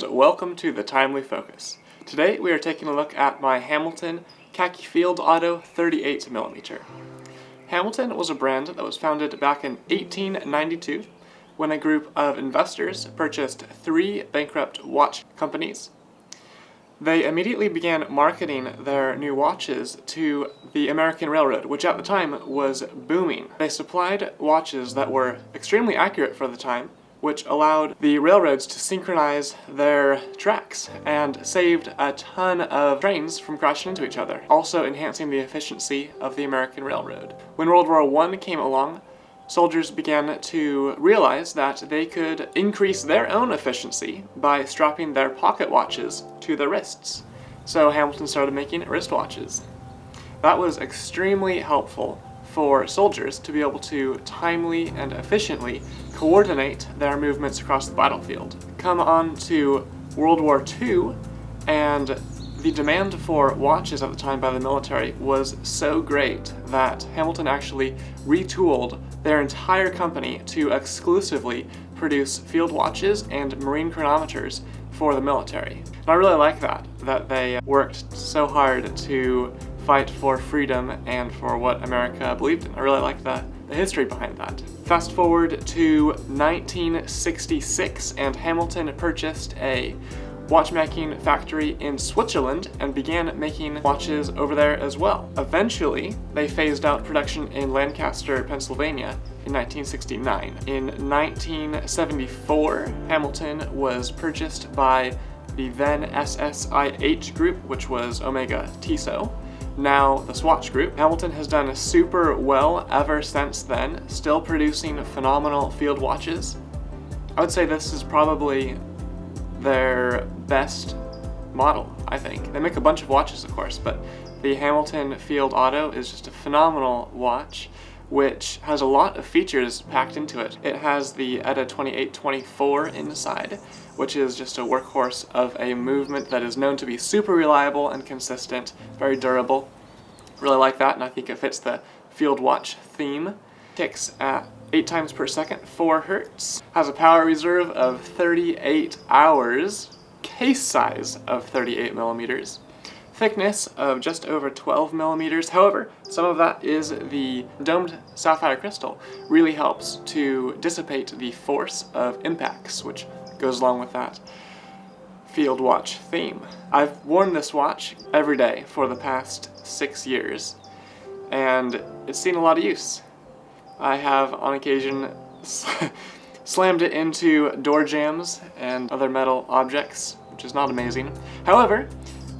and welcome to the Timely Focus. Today we are taking a look at my Hamilton Khaki Field Auto 38mm. Hamilton was a brand that was founded back in 1892 when a group of investors purchased 3 bankrupt watch companies. They immediately began marketing their new watches to the American Railroad, which at the time was booming. They supplied watches that were extremely accurate for the time, which allowed the railroads to synchronize their tracks and saved a ton of trains from crashing into each other, also enhancing the efficiency of the American Railroad. When World War I came along, soldiers began to realize that they could increase their own efficiency by strapping their pocket watches to their wrists. So Hamilton started making wristwatches. That was extremely helpful for soldiers to be able to timely and efficiently coordinate their movements across the battlefield. Come on to World War II, and the demand for watches at the time by the military was so great that Hamilton actually retooled their entire company to exclusively produce field watches and marine chronometers for the military. And I really like that they worked so hard to fight for freedom and for what America believed in. I really like the history behind that. Fast forward to 1966, and Hamilton purchased a watchmaking factory in Switzerland and began making watches over there as well. Eventually, they phased out production in Lancaster, Pennsylvania in 1969. In 1974, Hamilton was purchased by the then SSIH group, which was Omega Tissot, now the Swatch Group. Hamilton has done super well ever since then, still producing phenomenal field watches. I would say this is probably their best model, I think. They make a bunch of watches, of course, but the Hamilton Field Auto is just a phenomenal watch, which has a lot of features packed into it. It has the ETA 2824 inside, which is just a workhorse of a movement that is known to be super reliable and consistent, very durable. Really like that, and I think it fits the field watch theme. Ticks at 8 times per second, 4 Hertz. Has a power reserve of 38 hours, case size of 38 millimeters, thickness of just over 12 millimeters. However, some of that is the domed sapphire crystal. Really helps to dissipate the force of impacts, which goes along with that field watch theme. I've worn this watch every day for the past 6 years, and it's seen a lot of use. I have, on occasion, slammed it into door jambs and other metal objects, which is not amazing. However,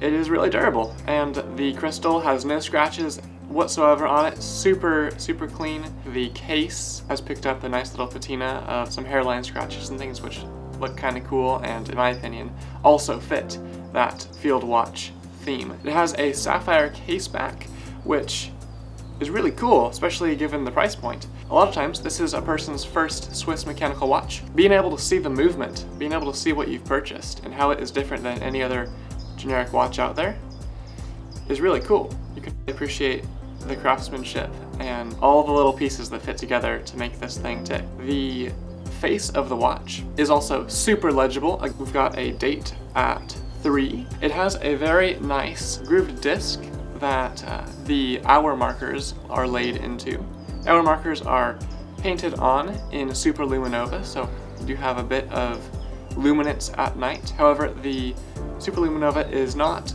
it is really durable, and the crystal has no scratches whatsoever on it. Super clean. The case has picked up a nice little patina of some hairline scratches and things, which look kind of cool, and in my opinion, also fit that field watch theme. It has a sapphire caseback, which is really cool, especially given the price point. A lot of times, this is a person's first Swiss mechanical watch. Being able to see the movement, being able to see what you've purchased, and how it is different than any other generic watch out there is really cool. You can appreciate the craftsmanship and all the little pieces that fit together to make this thing tick. The face of the watch is also super legible. We've got a date at 3. It has a very nice grooved disc that the hour markers are laid into. Hour markers are painted on in super luminova, so you do have a bit of luminance at night. However, the super luminova is not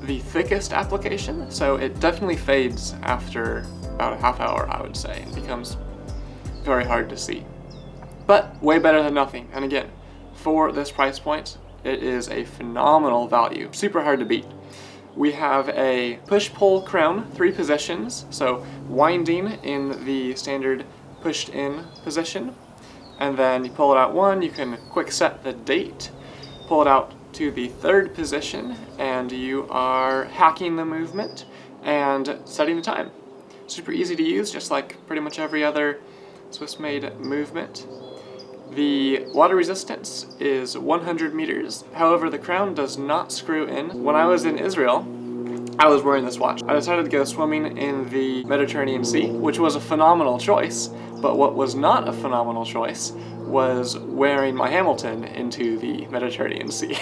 the thickest application, so it definitely fades after about a half hour, I would say, and becomes very hard to see. But way better than nothing, and again, for this price point, it is a phenomenal value. Super hard to beat. We have a push-pull crown, 3 positions, so winding in the standard pushed-in position, and then you pull it out 1, you can quick set the date, pull it out to the 3rd position, and you are hacking the movement and setting the time. Super easy to use, just like pretty much every other Swiss-made movement. The water resistance is 100 meters. However, the crown does not screw in. When I was in Israel, I was wearing this watch. I decided to go swimming in the Mediterranean Sea, which was a phenomenal choice, but what was not a phenomenal choice was wearing my Hamilton into the Mediterranean Sea.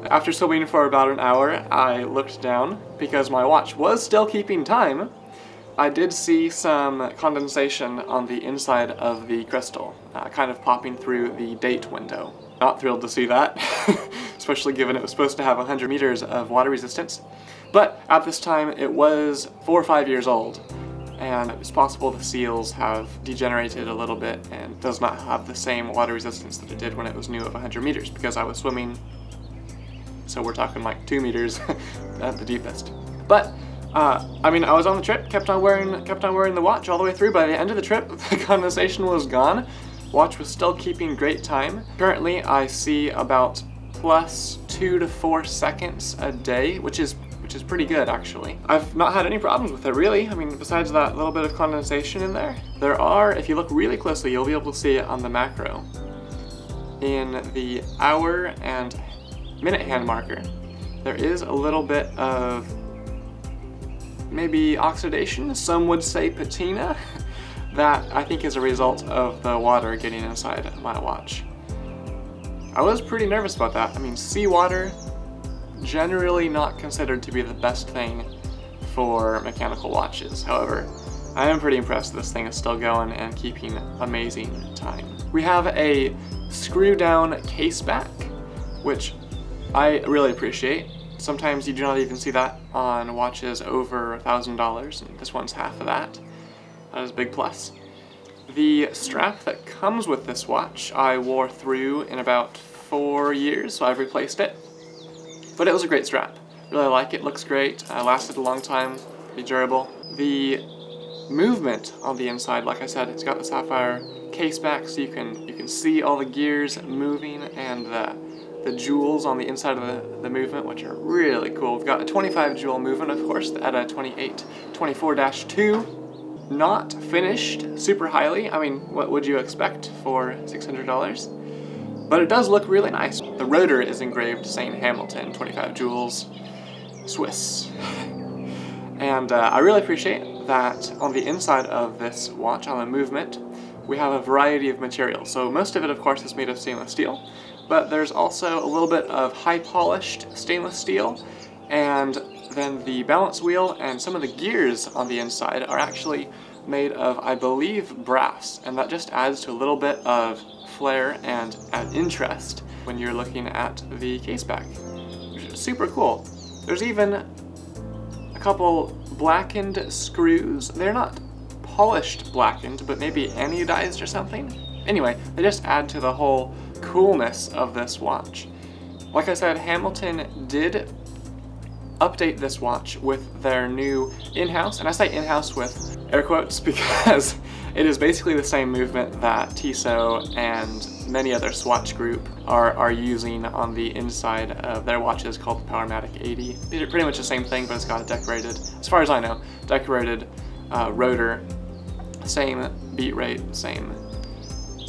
After swimming for about an hour, I looked down because my watch was still keeping time. I did see some condensation on the inside of the crystal, kind of popping through the date window. Not thrilled to see that, especially given it was supposed to have 100 meters of water resistance. But at this time, it was 4 or 5 years old, and it's possible the seals have degenerated a little bit and does not have the same water resistance that it did when it was new of 100 meters, because I was swimming, so we're talking like 2 meters at the deepest. But I mean, I was on the trip, kept on wearing the watch all the way through. By the end of the trip, the condensation was gone. Watch was still keeping great time. Currently, I see about plus 2 to 4 seconds a day, which is pretty good, actually. I've not had any problems with it, really. I mean, besides that little bit of condensation in there. There are, if you look really closely, you'll be able to see it on the macro. In the hour and minute hand marker, there is a little bit of maybe oxidation, some would say patina, that I think is a result of the water getting inside my watch. I was pretty nervous about that. I mean, seawater, generally not considered to be the best thing for mechanical watches. However, I am pretty impressed this thing is still going and keeping amazing time. We have a screw down Caseback, which I really appreciate. Sometimes you do not even see that on watches over $1,000, and this one's half of that. That is a big plus. The strap that comes with this watch I wore through in about 4 years, so I've replaced it. But it was a great strap. Really like it, looks great, lasted a long time, pretty durable. The movement on the inside, like I said, it's got the sapphire Caseback, so you can see all the gears moving and the jewels on the inside of the movement, which are really cool. We've got a 25 jewel movement, of course, at a 2824-2. Not finished super highly. I mean, what would you expect for $600? But it does look really nice. The rotor is engraved saying Hamilton, 25 jewels, Swiss. And I really appreciate that on the inside of this watch, on the movement, we have a variety of materials. So most of it, of course, is made of stainless steel, but there's also a little bit of high polished stainless steel, and then the balance wheel and some of the gears on the inside are actually made of, I believe, brass, and that just adds to a little bit of flair and interest when you're looking at the Caseback, which is super cool. There's even a couple blackened screws. They're not polished blackened, but maybe anodized or something. Anyway, they just add to the whole coolness of this watch. Like I said, Hamilton did update this watch with their new in-house, and I say in-house with air quotes because it is basically the same movement that Tissot and many other Swatch group are using on the inside of their watches called the Powermatic 80. These are pretty much the same thing, but it's got a decorated, as far as I know, decorated rotor, same beat rate, same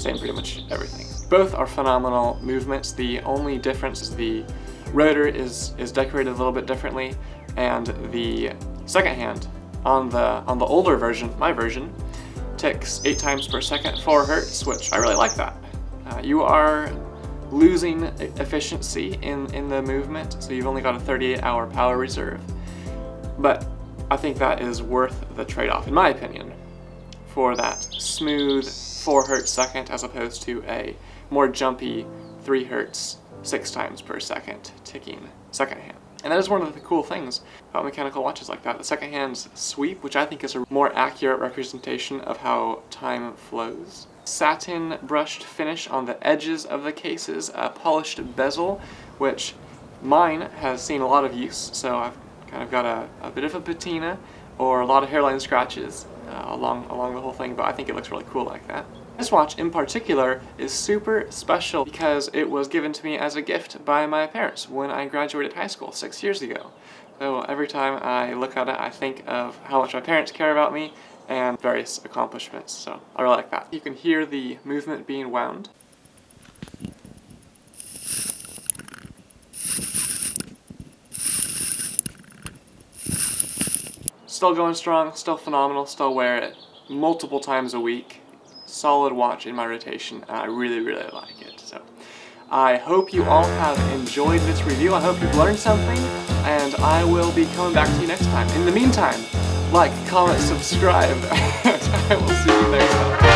pretty much everything. Both are phenomenal movements. The only difference is the rotor is decorated a little bit differently, and the second hand on the older version, my version, ticks 8 times per second, 4 hertz, which I really like that. You are losing efficiency in the movement, so you've only got a 38-hour power reserve, but I think that is worth the trade-off, in my opinion, for that smooth 4 hertz second as opposed to a more jumpy 3 hertz 6 times per second ticking second hand. And that is one of the cool things about mechanical watches like that. The second hand sweep, which I think is a more accurate representation of how time flows. Satin brushed finish on the edges of the cases, a polished bezel, which mine has seen a lot of use, so I've kind of got a bit of a patina or a lot of hairline scratches along the whole thing, but I think it looks really cool like that. This watch in particular is super special because it was given to me as a gift by my parents when I graduated high school 6 years ago. So every time I look at it, I think of how much my parents care about me and various accomplishments, so I really like that. You can hear the movement being wound. still going strong, still phenomenal, still wear it multiple times a week. Solid watch in my rotation, and I really, really like it. So I hope you all have enjoyed this review. I hope you've learned something, and I will be coming back to you next time. In the meantime, like, comment, subscribe, and I will see you next time.